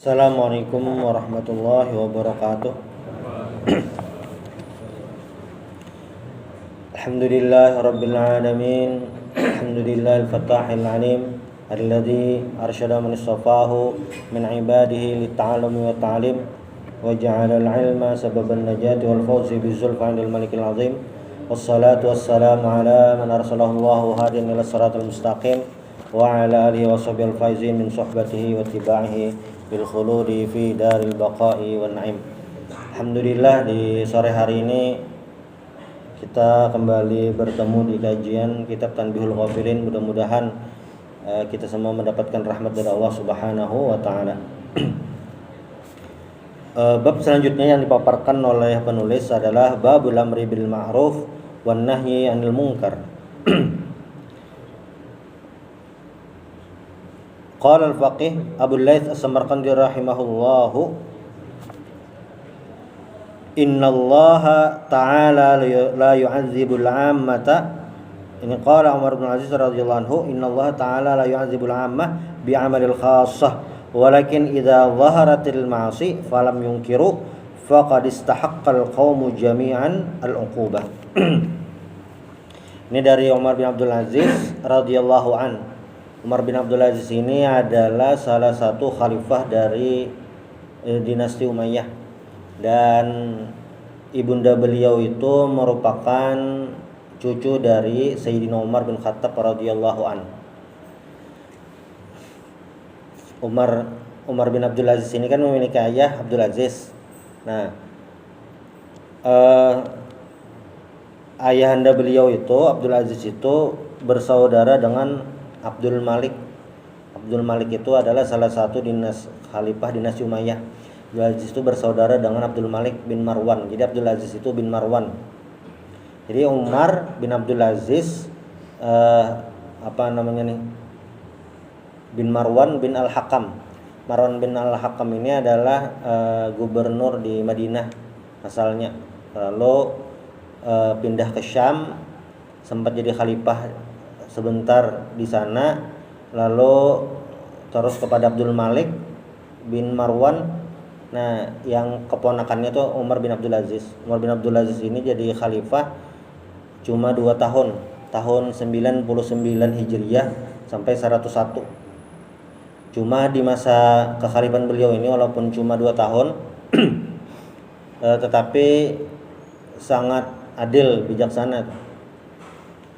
Assalamualaikum warahmatullahi wabarakatuh. Alhamdulillahi rabbil alamin. Alhamdulillahil fattahil alim alladzi arsyada man istafahu min ibadihi lit-ta'allumi wa ta'lim wa ja'ala al-'ilma sababan najati wal fawzi bizulfi 'indal malikil 'azim. Wassalatu wassalamu ala man arsalahu Allahu hadiyan ila siratal mustaqim wa ala alihi wa sahbihi al-faizin min suhbatihi wa tiba'ihi bil khuludi fi daril baqa'i wan na'im. Alhamdulillah, di sore hari ini kita kembali bertemu di kajian kitab Tanbihul Ghafilin. Mudah-mudahan kita semua mendapatkan rahmat dari Allah Subhanahu wa taala. Bab selanjutnya yang dipaparkan oleh penulis adalah babul amri bil ma'ruf wan nahyi 'anil munkar. Qala al-faqih Abu Laits As-Samarqandi rahimahullahu, innallaha ta'ala la yu'adzibul 'ammata. Ini qala Umar bin Aziz radhiyallahu anhu, innallaha ta'ala la yu'adzibul 'ammah bi'amalil khassah, walakin idza dhaharatil ma'asi falam yunkiru faqad istahaqqal qaumu jami'an al-'uqubah. Ini dari Umar bin Abdul Aziz radhiyallahu anhu. Umar bin Abdul Aziz ini adalah salah satu khalifah dari dinasti Umayyah, dan ibunda beliau itu merupakan cucu dari Sayyidina Umar bin Khattab radhiyallahu anhu. Umar bin Abdul Aziz ini kan memiliki ayah Abdul Aziz. Nah, ayahanda beliau itu Abdul Aziz itu bersaudara dengan Abdul Malik. Abdul Malik itu adalah salah satu khalifah dinasti Umayyah. Abdul Aziz itu bersaudara dengan Abdul Malik bin Marwan. Jadi Abdul Aziz itu bin Marwan. Jadi Umar bin Abdul Aziz bin Marwan bin Al-Hakam. Marwan bin Al-Hakam ini adalah gubernur di Madinah asalnya. Lalu pindah ke Syam, sempat jadi khalifah sebentar di sana, lalu terus kepada Abdul Malik bin Marwan. Nah, yang keponakannya tuh Umar bin Abdul Aziz. Umar bin Abdul Aziz ini jadi khalifah cuma 2 tahun, tahun 99 Hijriah sampai 101. Cuma di masa kekhalifahan beliau ini walaupun cuma 2 tahun tetapi sangat adil, bijaksana,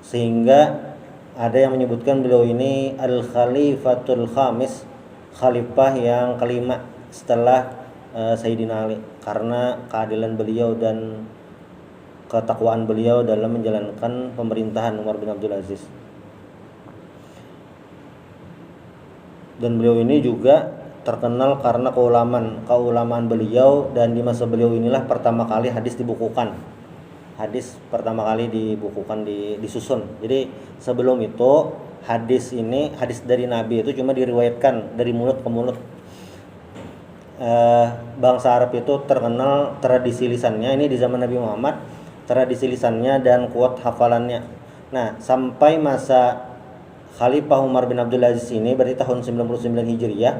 sehingga ada yang menyebutkan beliau ini al-khalifatul khamis, khalifah yang kelima setelah Sayyidina Ali, karena keadilan beliau dan ketakwaan beliau dalam menjalankan pemerintahan Umar bin Abdul Aziz. Dan beliau ini juga terkenal karena keulamaan beliau, dan di masa beliau inilah pertama kali hadis dibukukan. Hadis pertama kali dibukukan, disusun. Jadi sebelum itu hadis dari Nabi itu cuma diriwayatkan dari mulut ke mulut. Bangsa Arab itu terkenal tradisi lisannya, ini di zaman Nabi Muhammad, tradisi lisannya dan kuat hafalannya. Nah, sampai masa Khalifah Umar bin Abdul Aziz ini berarti tahun 99 Hijriah,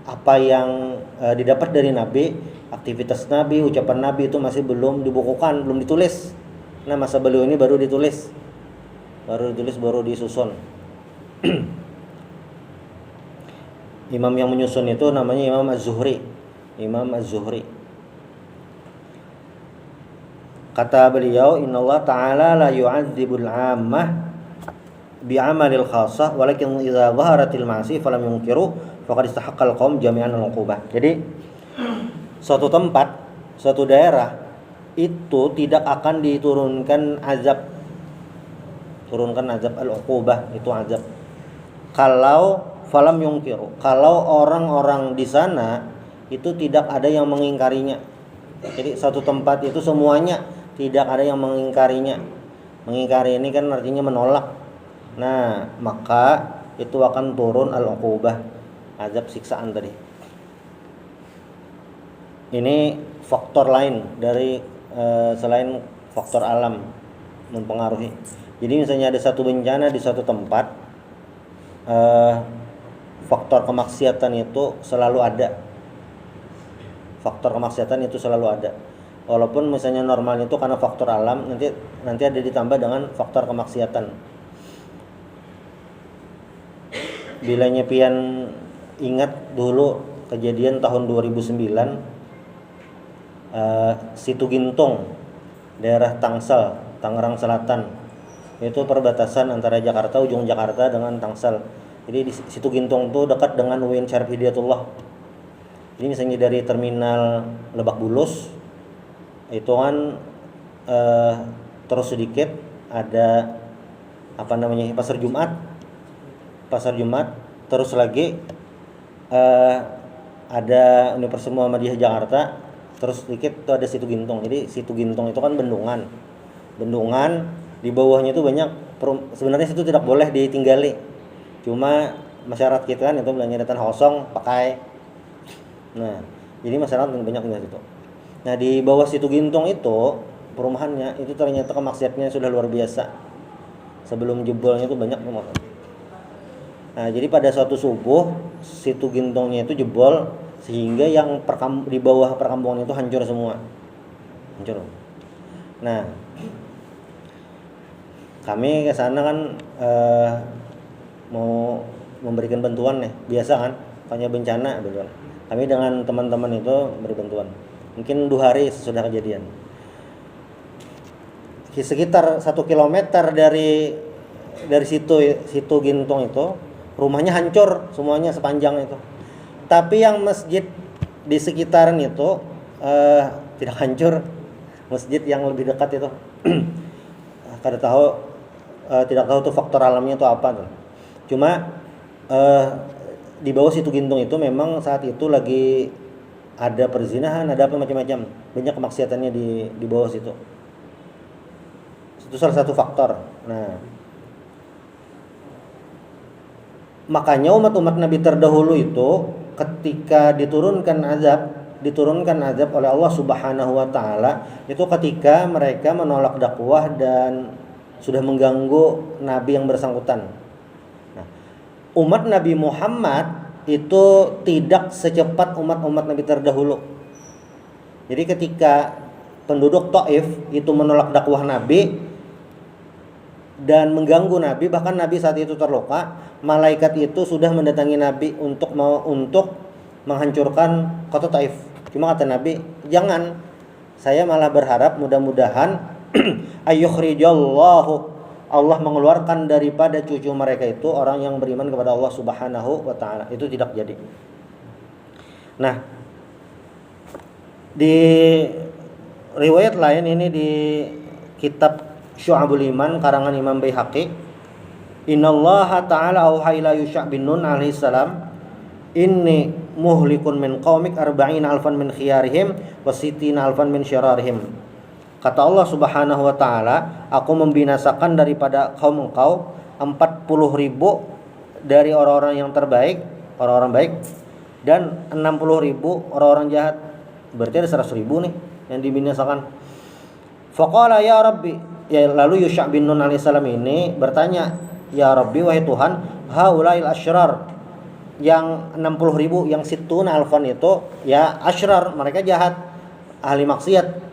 apa yang didapat dari Nabi, aktivitas Nabi, ucapan Nabi itu masih belum dibukukan, belum ditulis. Nah, masa beliau ini baru ditulis, baru disusun. Imam yang menyusun itu namanya Imam Az-Zuhri. Kata beliau, innallaha ta'ala la yu'adzibul 'ammah bi'amalil khassah, walakin idza dhaharatil ma'asi falam yunkiru faqad istahaqqal qaum jami'an al-'uqubah. Jadi suatu tempat, suatu daerah itu tidak akan diturunkan azab. Turunkan azab al-'uqubah, itu azab. Kalau falam yungkiru, kalau orang-orang di sana itu tidak ada yang mengingkarinya. Jadi satu tempat itu semuanya tidak ada yang mengingkarinya. Mengingkari ini kan artinya menolak. Nah, maka itu akan turun al-'uqubah, azab siksaan tadi. Ini faktor lain dari selain faktor alam mempengaruhi. Jadi misalnya ada satu bencana di suatu tempat, faktor kemaksiatan itu selalu ada. faktor kemaksiatan itu selalu ada. Walaupun misalnya normal itu karena faktor alam, nanti ada ditambah dengan faktor kemaksiatan. Bila nyepian ingat dulu kejadian tahun 2009, Situ Gintung, daerah Tangsel, Tangerang Selatan. Itu perbatasan antara Jakarta, ujung Jakarta dengan Tangsel. Jadi di Situ Gintung itu dekat dengan UIN Syarif Hidayatullah. Jadi misalnya dari terminal Lebak Bulus itu kan terus sedikit ada Pasar Jumat, terus lagi ada Universitas Muhammadiyah Jakarta, terus sedikit itu ada Situ Gintung. Jadi Situ Gintung itu kan bendungan di bawahnya itu banyak sebenarnya situ tidak boleh ditinggali, cuma masyarakat kita kan itu belanja tanah kosong pakai. Nah, jadi masyarakat banyak tinggal situ. Nah, di bawah Situ Gintung itu perumahannya itu ternyata kemaksiatannya sudah luar biasa. Sebelum jebolnya itu banyak rumah. Nah, jadi pada suatu subuh Situ Gintungnya itu jebol sehingga yang di bawah perkampungan itu hancur semua. Hancur. Nah, kami ke sana kan mau memberikan bantuan nih, biasa kan, hanya bencana bantuan. Kami dengan teman-teman itu beri bantuan. Mungkin 2 hari sesudah kejadian. Sekitar 1 kilometer dari situ Gintung itu rumahnya hancur semuanya sepanjang itu. Tapi yang masjid di sekitaran itu tidak hancur. Masjid yang lebih dekat itu tidak tahu tuh faktor alamnya itu apa tuh. Cuma di bawah Situ Gintung itu memang saat itu lagi ada perzinahan, ada apa macam-macam, banyak kemaksiatannya di bawah situ. Itu salah satu faktor. Nah, makanya umat-umat Nabi terdahulu itu ketika diturunkan azab oleh Allah Subhanahu wa taala itu ketika mereka menolak dakwah dan sudah mengganggu nabi yang bersangkutan. Nah, umat Nabi Muhammad itu tidak secepat umat-umat Nabi terdahulu. Jadi ketika penduduk Taif itu menolak dakwah Nabi dan mengganggu Nabi, bahkan Nabi saat itu terluka, malaikat itu sudah mendatangi Nabi untuk menghancurkan kota Taif. Cuma kata Nabi, jangan, saya malah berharap mudah-mudahan ayyukhrijallahu, Allah mengeluarkan daripada cucu mereka itu orang yang beriman kepada Allah Subhanahu wa taala. Itu tidak jadi. Nah, di riwayat lain ini di kitab Syu'abul Iman karangan Imam Baihaqi, innallaha ta'ala auha ila Yusha' bin Nun alaihi salam, inni muhlikun min qaumik 40 alfan min khiyarihim wa 60 alfan min syararihim. Kata Allah Subhanahu wa taala, aku membinasakan daripada kaum engkau 40.000 dari orang-orang yang terbaik, orang-orang baik, dan 60.000 orang-orang jahat. Berarti ada 100.000 nih yang dibinasakan. Faqala ya Rabbi, ya lalu Yusha' bin Nun alaihissalam ini bertanya, ya Rabbi wahai Tuhan, haulail asyrar, yang 60.000 yang situna alfan itu ya asyrar, mereka jahat, ahli maksiat.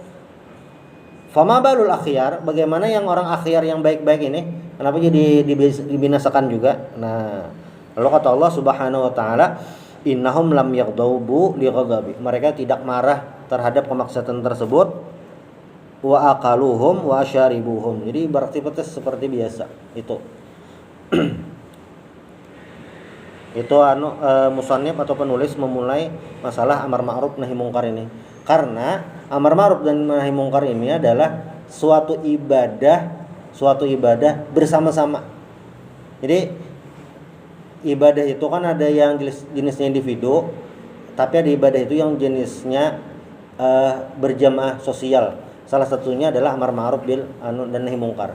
Fama balul akhyar, bagaimana yang orang akhyar yang baik-baik ini, kenapa jadi dibinasakan juga? Nah, lalu kata Allah Subhanahu wa taala, innahum lam yaghdabu li ghadabi, mereka tidak marah terhadap kemaksiatan tersebut, wa aqaluhum wa asyaribuhum, jadi beraktivitas seperti biasa. Itu musannif atau penulis memulai masalah amar ma'ruf nahi mungkar ini karena amar ma'ruf dan nahi mungkar ini adalah suatu ibadah bersama-sama. Jadi ibadah itu kan ada yang jenisnya individu, tapi ada ibadah itu yang jenisnya berjamaah sosial. Salah satunya adalah amar ma'ruf dan nahi mungkar.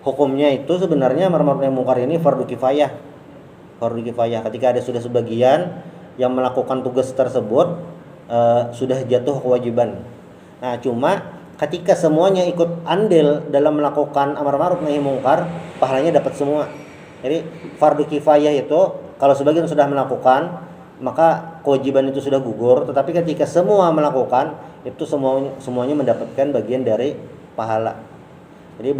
Hukumnya itu sebenarnya amar ma'ruf nahi mungkar ini fardu kifayah. Ketika ada sudah sebagian yang melakukan tugas tersebut, sudah jatuh kewajiban. Nah, cuma ketika semuanya ikut andil dalam melakukan amar ma'ruf nahi mungkar, pahalanya dapat semua. Jadi fardu kifayah itu kalau sebagian sudah melakukan, maka kewajiban itu sudah gugur. Tetapi ketika semua melakukan, itu semuanya mendapatkan bagian dari pahala. Jadi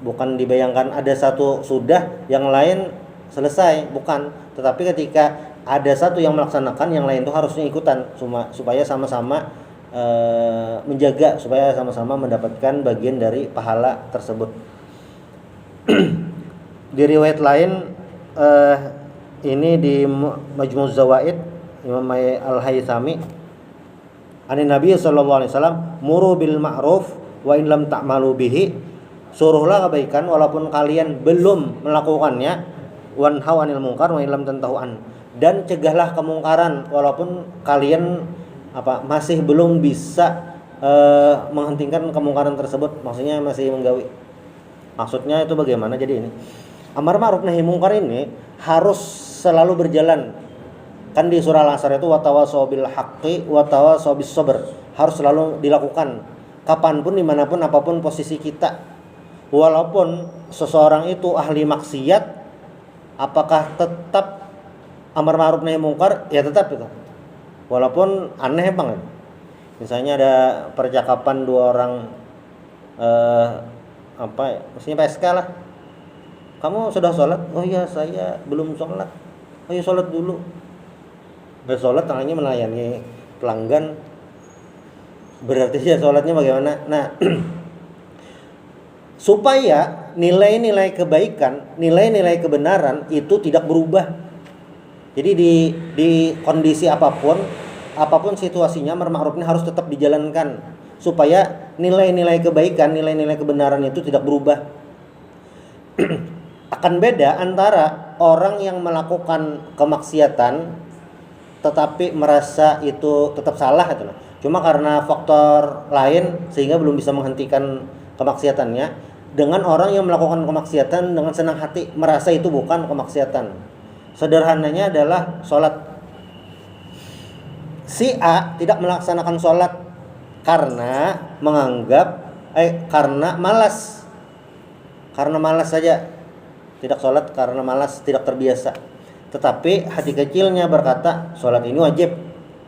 bukan dibayangkan ada satu sudah, yang lain selesai, bukan. Tetapi ketika ada satu yang melaksanakan, yang lain itu harusnya ikutan, supaya sama-sama menjaga, supaya sama-sama mendapatkan bagian dari pahala tersebut. Di riwayat lain, ini di Majmu' Zawaid Imam Al-Haythami, ani Nabi sallallahu alaihi wasallam, muru bil ma'ruf wa in lam ta'malu bihi, suruhlah kebaikan walaupun kalian belum melakukannya, wanhau anil munkar wa in lam tantahu an, dan cegahlah kemungkaran walaupun kalian masih belum bisa menghentikan kemungkaran tersebut, maksudnya masih menggawi. Maksudnya itu bagaimana? Jadi ini amar ma'ruf nahi munkar ini harus selalu berjalan. Kan di surah Al-Asr itu watawasau bil haqqi watawasau bis sabr, harus selalu dilakukan kapanpun, dimanapun, apapun posisi kita. Walaupun seseorang itu ahli maksiat, apakah tetap amar ma'ruf nahi munkar? Ya tetap itu. Walaupun aneh banget. Misalnya ada percakapan dua orang maksudnya PSK lah. Kamu sudah sholat? Oh iya, saya belum sholat. Oh iya, sholat dulu. Udah sholat, tangannya melayani pelanggan. Berarti ya sholatnya bagaimana? Nah, supaya nilai-nilai kebaikan, nilai-nilai kebenaran itu tidak berubah. Jadi di kondisi apapun situasinya, amar ma'ruf ini harus tetap dijalankan supaya nilai-nilai kebaikan, nilai-nilai kebenaran itu tidak berubah. Akan beda antara orang yang melakukan kemaksiatan tetapi merasa itu tetap salah gitu loh, cuma karena faktor lain sehingga belum bisa menghentikan kemaksiatannya, dengan orang yang melakukan kemaksiatan dengan senang hati merasa itu bukan kemaksiatan. Sederhananya adalah sholat. Si A tidak melaksanakan sholat karena karena malas saja, tidak sholat karena malas, tidak terbiasa. Tetapi hati kecilnya berkata sholat ini wajib,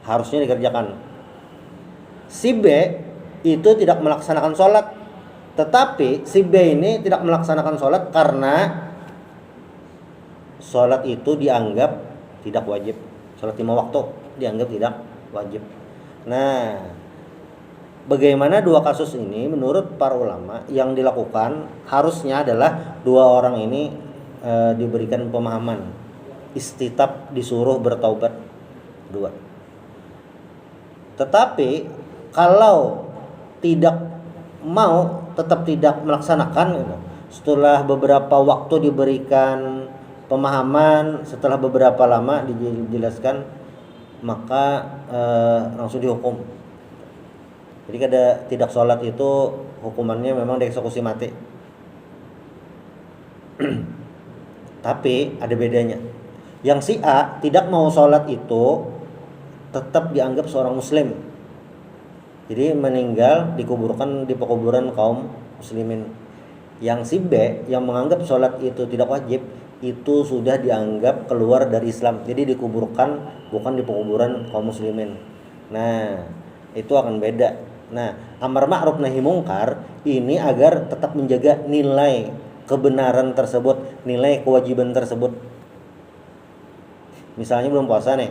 harusnya dikerjakan. Si B itu tidak melaksanakan sholat, tetapi si B ini tidak melaksanakan sholat karena sholat itu dianggap tidak wajib. Sholat 5 waktu dianggap tidak wajib. Nah, bagaimana dua kasus ini? Menurut para ulama, yang dilakukan harusnya adalah dua orang ini diberikan pemahaman, istitab, disuruh bertaubat dua. Tetapi kalau tidak mau, tetap tidak melaksanakan gitu, setelah beberapa waktu diberikan pemahaman, setelah beberapa lama dijelaskan, maka langsung dihukum. Jadi kada tidak sholat itu hukumannya memang dieksekusi mati. Tapi ada bedanya. Yang si A tidak mau sholat itu tetap dianggap seorang muslim. Jadi meninggal dikuburkan di pekuburan kaum muslimin. Yang si B yang menganggap sholat itu tidak wajib, itu sudah dianggap keluar dari Islam. Jadi dikuburkan bukan di pekuburan kaum muslimin. Nah, itu akan beda. Nah, amar ma'ruf nahi mungkar ini agar tetap menjaga nilai kebenaran tersebut, nilai kewajiban tersebut. Misalnya belum puasa nih,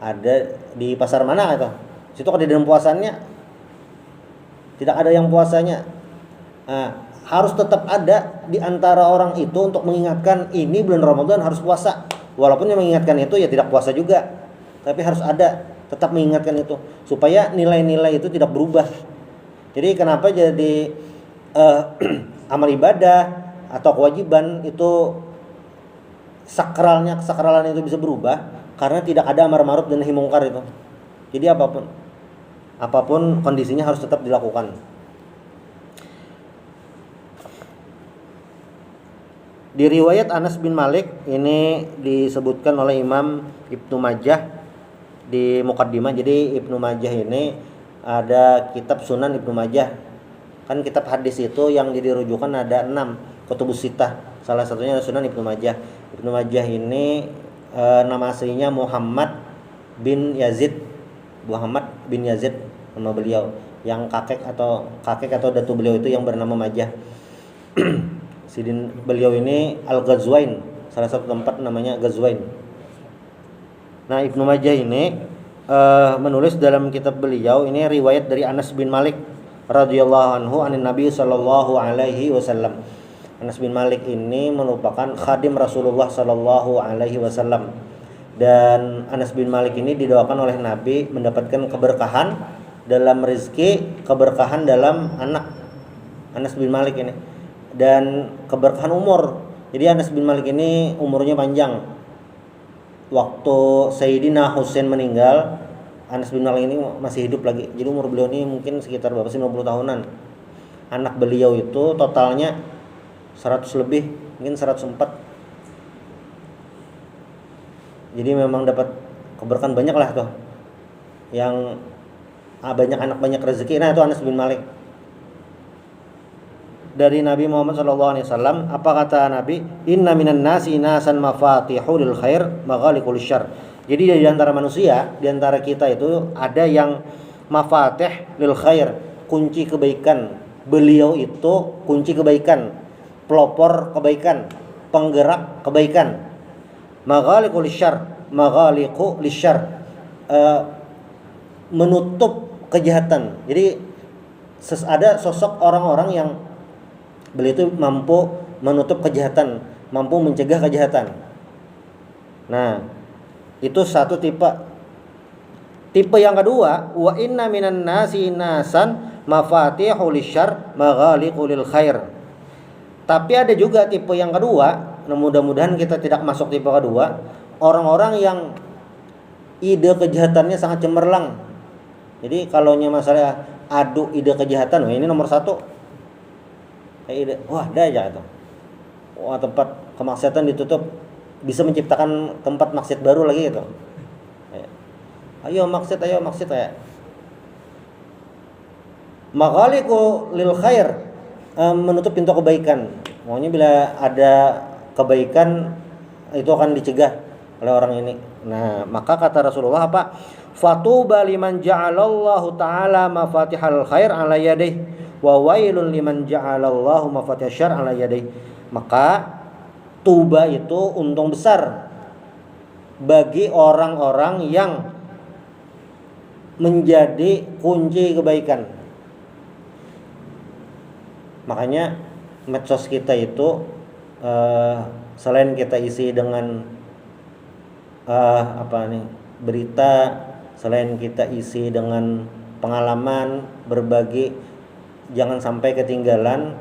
ada di pasar mana itu? Situ ada dalam puasanya, tidak ada yang puasanya. Nah, harus tetap ada di antara orang itu untuk mengingatkan ini bulan Ramadan harus puasa. Walaupun yang mengingatkan itu ya tidak puasa juga, tapi harus ada, tetap mengingatkan itu supaya nilai-nilai itu tidak berubah. Jadi kenapa jadi amal ibadah atau kewajiban itu sakralan itu bisa berubah karena tidak ada amar ma'ruf dan nahi mungkar itu. Jadi apapun kondisinya harus tetap dilakukan. Di riwayat Anas bin Malik ini disebutkan oleh Imam Ibnu Majah di Muqaddimah. Jadi Ibnu Majah ini ada kitab Sunan Ibnu Majah. Kan kitab hadis itu yang jadi rujukan ada 6 kutubus sittah. Salah satunya Sunan Ibnu Majah. Ibnu Majah ini nama aslinya Muhammad bin Yazid. Muhammad bin Yazid nama beliau. Yang kakek atau datu beliau itu yang bernama Majah. Beliau ini Al-Ghazwain, salah satu tempat namanya Ghazwain. Nah, Ibnu Majah ini menulis dalam kitab beliau ini riwayat dari Anas bin Malik radhiyallahu anhu anin Nabi sallallahu alaihi wasallam. Anas bin Malik ini merupakan khadim Rasulullah sallallahu alaihi wasallam. Dan Anas bin Malik ini didoakan oleh Nabi mendapatkan keberkahan dalam rezeki, keberkahan dalam anak. Anas bin Malik ini dan keberkahan umur. Jadi Anas bin Malik ini umurnya panjang. Waktu Sayyidina Husain meninggal, Anas bin Malik ini masih hidup lagi. Jadi umur beliau ini mungkin sekitar 50 tahunan. Anak beliau itu totalnya 100 lebih, mungkin 104. Jadi memang dapat keberkahan banyak lah tuh. Yang banyak anak banyak rezeki. Nah, itu Anas bin Malik. Dari Nabi Muhammad SAW, apa kata Nabi? Inna minan nasi nasan mafatihul lil khair maghaliqul syarr. Jadi di antara manusia, di antara kita itu ada yang mafatih lil khair, kunci kebaikan. Beliau itu kunci kebaikan, pelopor kebaikan, penggerak kebaikan. Maghaliqul syarr, maghaliqu lisyarr, menutup kejahatan. Jadi ada sosok orang-orang yang beliau itu mampu menutup kejahatan, mampu mencegah kejahatan. Nah, itu satu tipe. Tipe yang kedua, wa inna minan nasi nasan mafatihul lisyarr maghaliqul lil khair. Tapi ada juga tipe yang kedua, mudah-mudahan kita tidak masuk tipe kedua, orang-orang yang ide kejahatannya sangat cemerlang. Jadi kalaunya masalah adu ide kejahatan, ini nomor satu. Wah, ada aja itu. Wah, tempat kemaksiatan ditutup, bisa menciptakan tempat maksiat baru lagi gitu. Ayo maksiat ya. Maghaliqu lil khair, menutup pintu kebaikan. Maunya bila ada kebaikan itu akan dicegah oleh orang ini. Nah, maka kata Rasulullah apa? Fatuba liman ja'alallahu ta'ala mafatihal khair ala yadayhi wa wailun liman ja'alallahu mafatihasy syarr ala yadayhi. Maka tuba itu untung besar bagi orang-orang yang menjadi kunci kebaikan. Makanya medsos kita itu selain kita isi dengan berita, selain kita isi dengan pengalaman berbagi, jangan sampai ketinggalan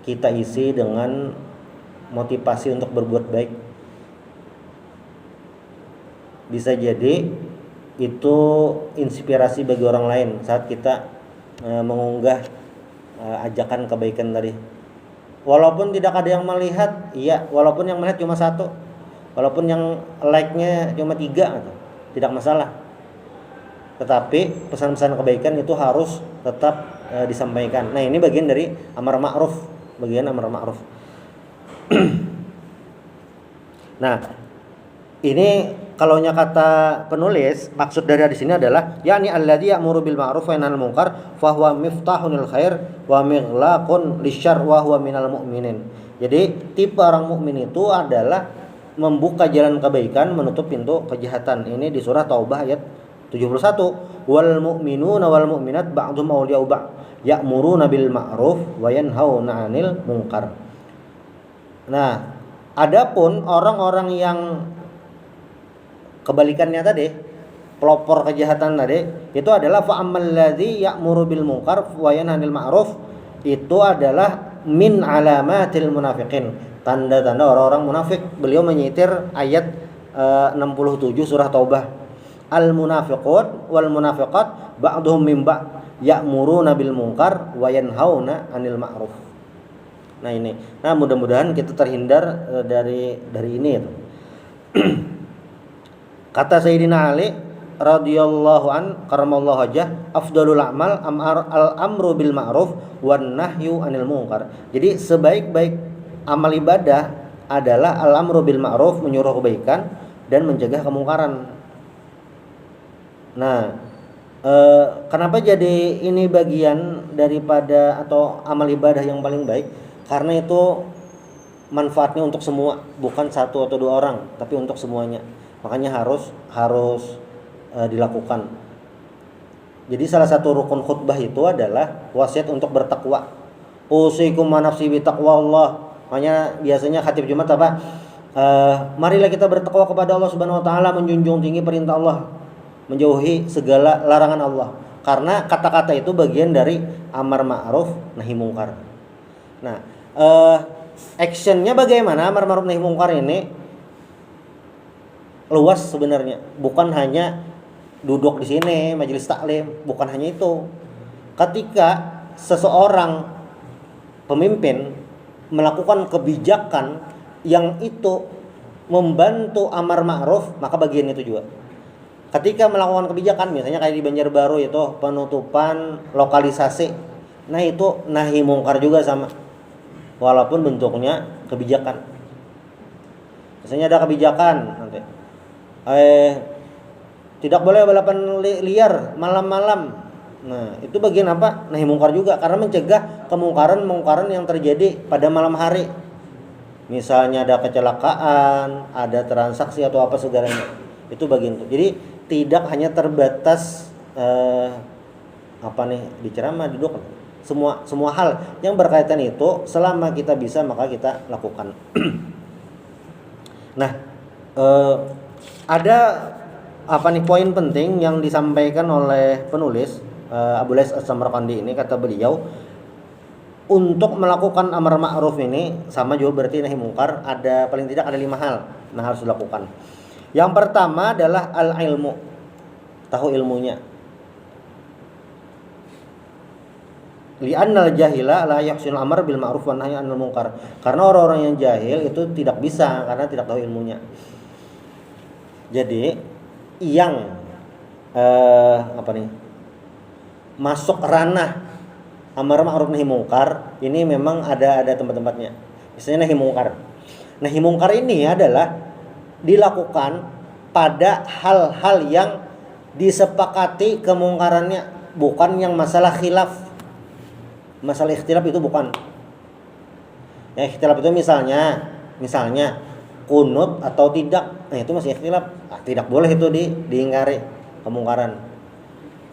kita isi dengan motivasi untuk berbuat baik. Bisa jadi itu inspirasi bagi orang lain saat kita mengunggah ajakan kebaikan tadi. Walaupun tidak ada yang melihat, iya, walaupun yang melihat cuma 1, walaupun yang like-nya cuma 3 gitu, tidak masalah. Tetapi pesan-pesan kebaikan itu harus tetap disampaikan. Nah, ini bagian dari amar ma'ruf, Nah, ini kalaunya kata penulis, maksud dari di sini adalah yakni alladzi ya'muru bil ma'ruf wa yanhal munkar fa huwa miftahunil khair wa mighlaqun lisyarr wa huwa minal mu'minin. Jadi tipe orang mukmin itu adalah membuka jalan kebaikan, menutup pintu kejahatan. Ini di surah Taubah ayat 71. Wal mu'minuna wal mu'minat ba'dhum awliya'u ba'd ya'muruna bil ma'ruf wa yanhauna 'anil munkar. Nah, adapun orang-orang yang kebalikannya tadi, pelopor kejahatan tadi, itu adalah fa ammal ladzi ya'muru bil munkar wa yanha 'anil ma'ruf, itu adalah min alamatil munafiqin, tanda-tanda orang-orang munafik. Beliau menyitir ayat 67 surah Taubah. Al munafiqun wal munafiqat ba'dhum min ba'd ya'muruna bil munkar wa yanhauna 'anil ma'ruf. Nah, ini. Nah, mudah-mudahan kita terhindar dari ini itu. Kata Sayyidina Ali radhiyallahu an karamallahu wajah, afdalul a'mal al-amru bil ma'ruf wan nahyu 'anil munkar. Jadi sebaik-baik amal ibadah adalah al-amru bil ma'ruf, menyuruh kebaikan dan mencegah kemungkaran. Nah, kenapa jadi ini bagian daripada atau amal ibadah yang paling baik? Karena itu manfaatnya untuk semua, bukan satu atau dua orang, tapi untuk semuanya. Makanya harus dilakukan. Jadi salah satu rukun khutbah itu adalah wasiat untuk bertakwa. Usikum wa nafsi bi taqwallah. Makanya biasanya khatib Jumat apa? Marilah kita bertakwa kepada Allah Subhanahu wa taala, menjunjung tinggi perintah Allah, menjauhi segala larangan Allah. Karena kata-kata itu bagian dari amar ma'ruf nahi mungkar. Nah, actionnya bagaimana amar ma'ruf nahi mungkar ini luas sebenarnya, bukan hanya duduk di sini majelis taklim, bukan hanya itu. Ketika seseorang pemimpin melakukan kebijakan yang itu membantu amar ma'ruf, maka bagian itu juga. Ketika melakukan kebijakan, misalnya kayak di Banjarbaru itu penutupan lokalisasi, nah itu nahi mungkar juga sama, walaupun bentuknya kebijakan. Misalnya ada kebijakan nanti tidak boleh balapan liar malam-malam. Nah, itu bagian apa? Nahi mungkar juga, karena mencegah kemungkaran yang terjadi pada malam hari. Misalnya ada kecelakaan, ada transaksi atau apa segalanya. Itu bagian itu. Jadi tidak hanya terbatas di ceramah, duduk. Semua hal yang berkaitan itu selama kita bisa maka kita lakukan. Nah, ada poin penting yang disampaikan oleh penulis Abu Lais As-Samarqandi ini, kata beliau, untuk melakukan amar ma'ruf ini sama juga berarti nahi mungkar, ada paling tidak ada 5 hal yang harus dilakukan. Yang pertama adalah al-ilmu, tahu ilmunya. Li'annal jahila la yahsinul amr bil ma'ruf wa nahy 'anil munkar. Karena orang-orang yang jahil itu tidak bisa karena tidak tahu ilmunya. Jadi yang masuk ranah amar ma'ruf nahi mungkar ini memang ada tempat-tempatnya. Misalnya nahi mungkar. Nahi mungkar ini adalah dilakukan pada hal-hal yang disepakati kemungkarannya, bukan yang masalah khilaf. Masalah ikhtilaf itu bukan. Ya, ikhtilaf itu misalnya kunut atau tidak. Nah, itu masih ikhtilaf. Tidak boleh itu diingkari kemungkaran.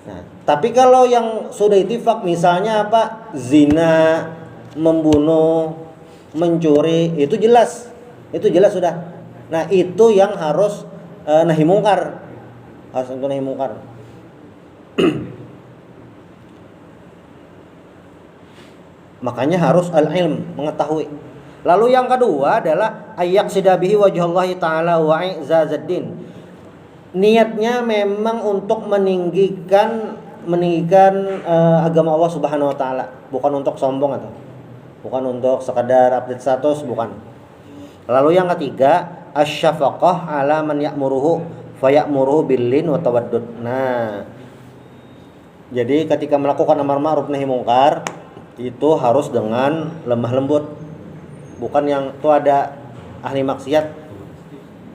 Nah, tapi kalau yang sudah ittifaq, misalnya zina, membunuh, mencuri, itu jelas sudah. Nah, itu yang harus nahi mungkar. Harus untuk nahi mungkar. Makanya harus al-ilm, mengetahui. Lalu yang kedua adalah ayyaqsida bihi wajhallahi ta'ala wa i'zazuddin. Niatnya memang untuk meninggikan agama Allah Subhanahu wa taala, bukan untuk sombong atau bukan untuk sekadar update status, bukan. Lalu yang ketiga, asyafaqah ala man ya'muruhu faya'muruhu billin wa tawaddud. Nah, jadi ketika melakukan amar ma'ruf nahi mungkar itu harus dengan lemah lembut, bukan yang tuh ada ahli maksiat,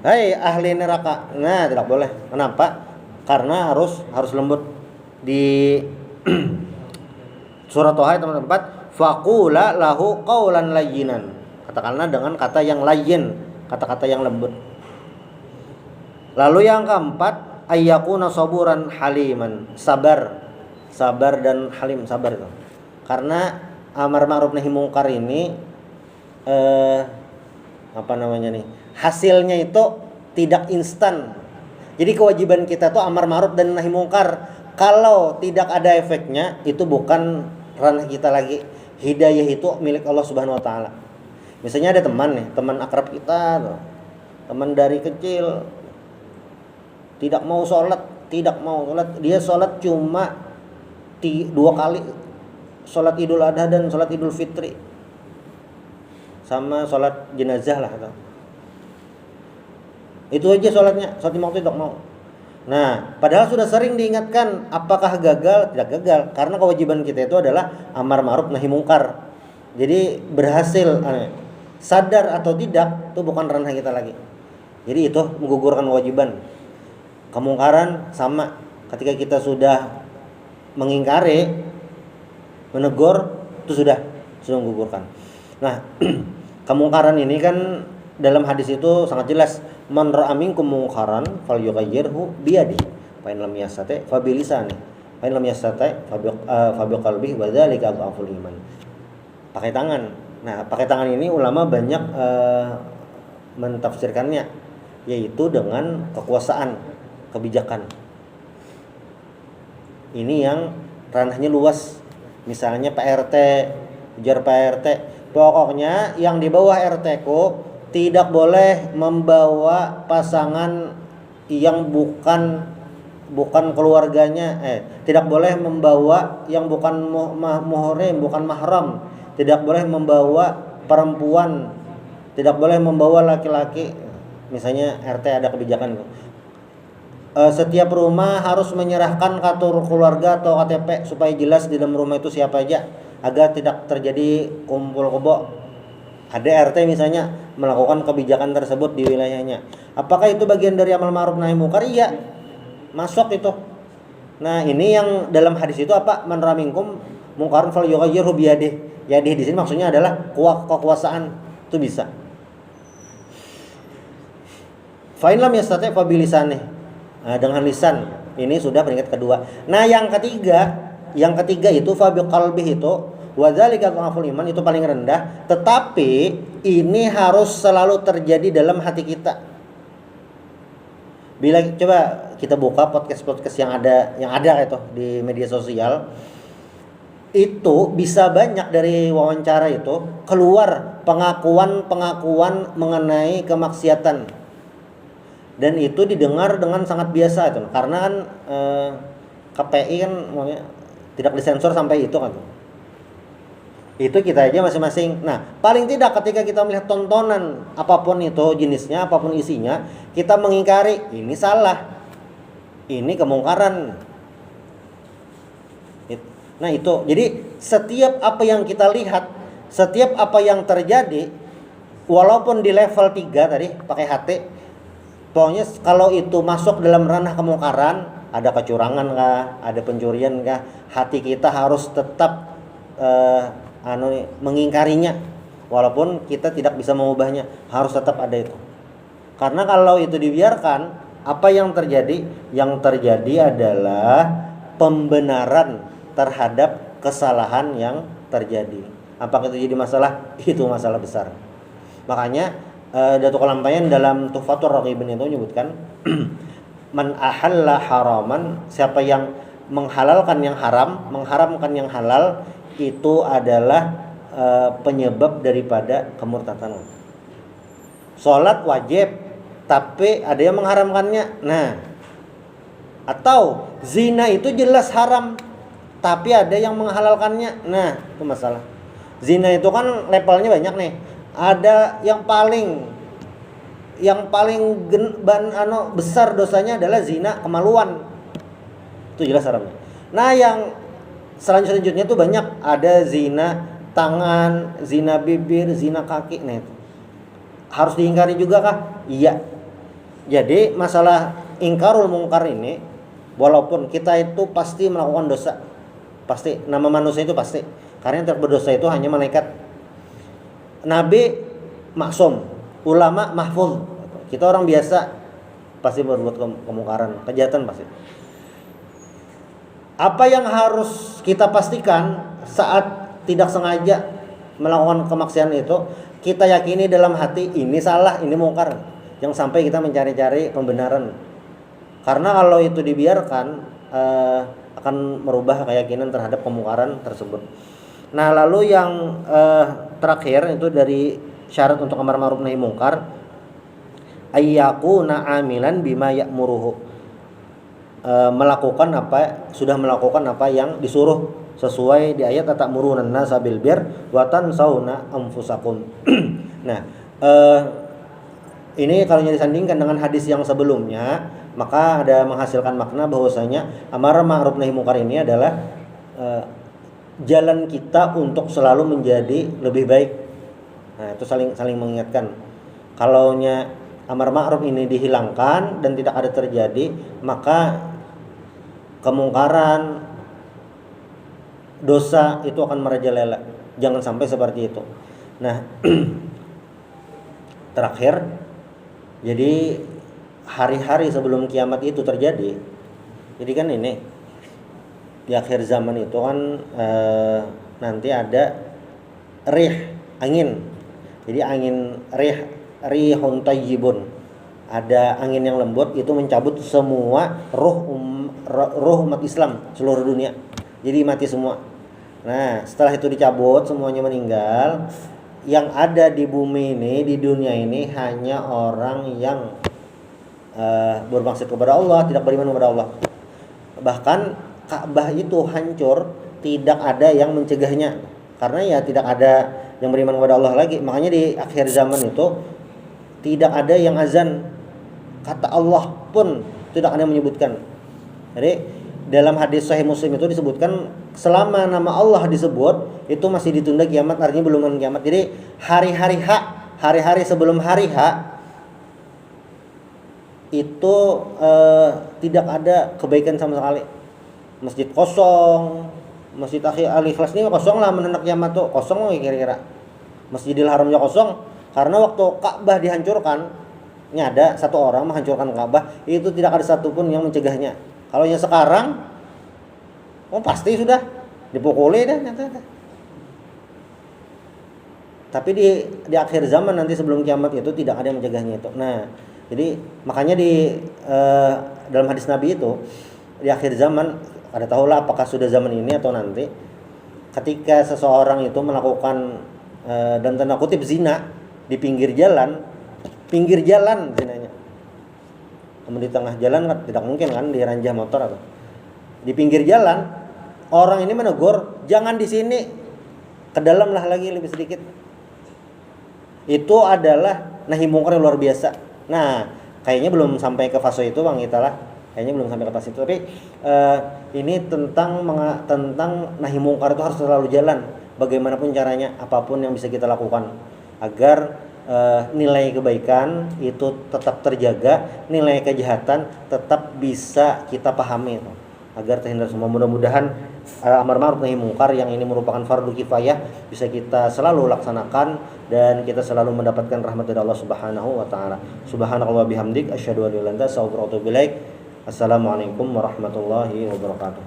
hai ahli neraka. Nah, tidak boleh. Kenapa? Karena harus lembut. Di surat Toha teman-teman, faqula lahu qaulan layyinan, katakanlah dengan kata yang layyin, kata-kata yang lembut. Lalu yang keempat, ayyakuna saburan haliman, sabar dan halim, sabar itu. Karena amar ma'ruf nahi mungkar ini hasilnya itu tidak instan. Jadi kewajiban kita tuh amar ma'ruf dan nahi mungkar. Kalau tidak ada efeknya, itu bukan ranah kita lagi. Hidayah itu milik Allah Subhanahu wa taala. Misalnya ada teman akrab kita, teman dari kecil tidak mau sholat, dia sholat cuma 2 kali. Sholat Idul Adha dan sholat Idul Fitri, sama sholat jenazah lah. Itu aja sholatnya, sholat 5 waktu tidak mau. Nah, padahal sudah sering diingatkan. Apakah gagal? Tidak gagal, karena kewajiban kita itu adalah amar ma'ruf nahi mungkar. Jadi berhasil. sadar atau tidak itu bukan ranah kita lagi. Jadi itu menggugurkan kewajiban. Kemungkaran sama, ketika kita sudah mengingkari, menegur, itu sudah menggugurkan. Nah, kemungkaran ini kan dalam hadis itu sangat jelas, man ra'a minkum mungkaran falyughayyirhu biyadihi fa in lam yastati' fa bilisanihi fa in lam yastati' fa biqalbihi wa dzalika adhaful iman. Pakai tangan. Nah, pakai tangan ini ulama banyak mentafsirkannya, yaitu dengan kekuasaan, kebijakan. Ini yang ranahnya luas. Misalnya Pak RT, ujar Pak RT, pokoknya yang di bawah RT ku tidak boleh membawa pasangan yang bukan keluarganya, tidak boleh membawa yang bukan muhrim, bukan mahram, tidak boleh membawa perempuan, tidak boleh membawa laki-laki. Misalnya RT ada kebijakan, setiap rumah harus menyerahkan kartu keluarga atau KTP supaya jelas di dalam rumah itu siapa aja, agar tidak terjadi kumpul kebo. Ada RT misalnya melakukan kebijakan tersebut di wilayahnya. Apakah itu bagian dari amal ma'ruf nahi munkar? Iya, masuk itu. Nah, ini yang dalam hadis itu apa? Man ra'a minkum mungkaran falyughayyirhu biyadihi. Yadihi di sini maksudnya adalah kekuasaan, itu bisa. Fa in lam yastati' fa bilisanihi. Dengan lisan, ini sudah peringkat kedua. Nah, yang ketiga itu fa biqalbihi, itu wa dzalika dhaful iman, itu paling rendah, tetapi ini harus selalu terjadi dalam hati kita. Bila coba kita buka podcast yang ada itu di media sosial, itu bisa banyak dari wawancara itu keluar pengakuan mengenai kemaksiatan, dan itu didengar dengan sangat biasa itu, karena kan KPI kan tidak disensor sampai itu kan. Itu kita aja masing-masing. Nah, paling tidak ketika kita melihat tontonan apapun itu jenisnya, apapun isinya, kita mengingkari, ini salah, ini kemungkaran. Nah, itu. Jadi setiap apa yang kita lihat, setiap apa yang terjadi, walaupun di level 3 tadi pakai hati, pokoknya kalau itu masuk dalam ranah kemungkaran, ada kecurangan kah, ada pencurian kah, hati kita harus tetap mengingkarinya, walaupun kita tidak bisa mengubahnya, harus tetap ada itu. Karena kalau itu dibiarkan, apa yang terjadi? Yang terjadi adalah pembenaran terhadap kesalahan yang terjadi. Apakah itu jadi masalah? Itu masalah besar. Makanya Datuk Kalampayan dalam Tuhfatur Raghibin itu menyebutkan man ahalla haraman, siapa yang menghalalkan yang haram, mengharamkan yang halal, itu adalah penyebab daripada kemurtadan. Salat wajib, tapi ada yang mengharamkannya. Nah, atau zina itu jelas haram, tapi ada yang menghalalkannya. Nah, itu masalah. Zina itu kan levelnya banyak nih. Ada yang paling besar dosanya adalah zina kemaluan. Itu jelas haramnya. Nah, yang selanjutnya itu banyak, ada zina tangan, zina bibir, zina kaki. Nah, itu harus diingkari juga kah? Iya. Jadi masalah ingkarul mungkar ini, walaupun kita itu pasti melakukan dosa, pasti, nama manusia itu pasti, karena yang berdosa itu hanya malaikat. Nabi maksum, ulama mahfuz, kita orang biasa pasti berbuat kemungkaran, kejahatan pasti. Apa yang harus kita pastikan saat tidak sengaja melakukan kemaksiatan itu, kita yakini dalam hati ini salah, ini mungkar, yang sampai kita mencari-cari pembenaran. Karena kalau itu dibiarkan akan merubah keyakinan terhadap kemungkaran tersebut. Nah, lalu yang terakhir itu dari syarat untuk amar ma'ruf nahi mungkar, ayyakuna amilan bima ya'muruhu, melakukan apa yang disuruh, sesuai di ayat atamuruna an-nasa bil bir wa tansawna anfusakum. Nah, ini kalau disandingkan dengan hadis yang sebelumnya, maka ada menghasilkan makna bahwasanya amar ma'ruf nahi mungkar ini adalah jalan kita untuk selalu menjadi lebih baik, Nah, itu saling mengingatkan. Kalaunya amar ma'ruf ini dihilangkan dan tidak ada terjadi, maka kemungkaran, dosa itu akan merajalela. Jangan sampai seperti itu. Nah, terakhir, jadi hari-hari sebelum kiamat itu terjadi. Jadi kan ini di akhir zaman itu kan nanti ada rih, angin. Jadi angin rihun tayyibun. Ada angin yang lembut itu mencabut semua ruh umat Islam seluruh dunia. Jadi mati semua. Nah, setelah itu dicabut semuanya meninggal. Yang ada di bumi ini, di dunia ini hanya orang yang bermaksud kepada Allah, tidak beriman kepada Allah. Bahkan Ka'bah itu hancur, tidak ada yang mencegahnya. Karena ya tidak ada yang beriman kepada Allah lagi. Makanya di akhir zaman itu tidak ada yang azan. Kata Allah pun tidak ada yang menyebutkan. Jadi dalam hadis Sahih Muslim itu disebutkan selama nama Allah disebut itu masih ditunda kiamat, artinya belum kiamat. Jadi hari-hari sebelum hari H itu tidak ada kebaikan sama sekali. Masjid kosong, Masjid Al-Ikhlas ini kosong lah menandak kiamat tuh, kosong kira-kira. Masjidil Haramnya kosong karena waktu Ka'bah dihancurkan, ini ada satu orang menghancurkan Ka'bah, itu tidak ada satupun yang mencegahnya. Kalau yang sekarang, pasti sudah dipukuli dah nyata. Tapi di akhir zaman nanti sebelum kiamat itu tidak ada yang mencegahnya itu. Nah, jadi makanya di dalam hadis Nabi itu di akhir zaman, ada tahulah apakah sudah zaman ini atau nanti, ketika seseorang itu melakukan dan tanda kutip zina di pinggir jalan zinanya. Di tengah jalan kan tidak mungkin kan, di ranjah motor atau di pinggir jalan, orang ini menegur, jangan di sini, ke dalam lah lagi lebih sedikit. Itu adalah nahi mungkar yang luar biasa. Nah, kayaknya belum sampai ke fase itu Bang kita lah. Kayaknya belum sampai ke fase itu. Tapi ini tentang nahi mungkar itu harus selalu jalan. Bagaimanapun caranya, apapun yang bisa kita lakukan agar nilai kebaikan itu tetap terjaga, nilai kejahatan tetap bisa kita pahami itu, agar terhindar semua. Mudah-mudahan amar ma'ruf nahi mungkar yang ini merupakan fardu kifayah bisa kita selalu laksanakan dan kita selalu mendapatkan rahmat dari Allah Subhanahu wa taala. Subhanakallah bihamdik asyhadu an la ilaha illa anta astaghfiruka wa atubu ilaik. Assalamualaikum warahmatullahi wabarakatuh.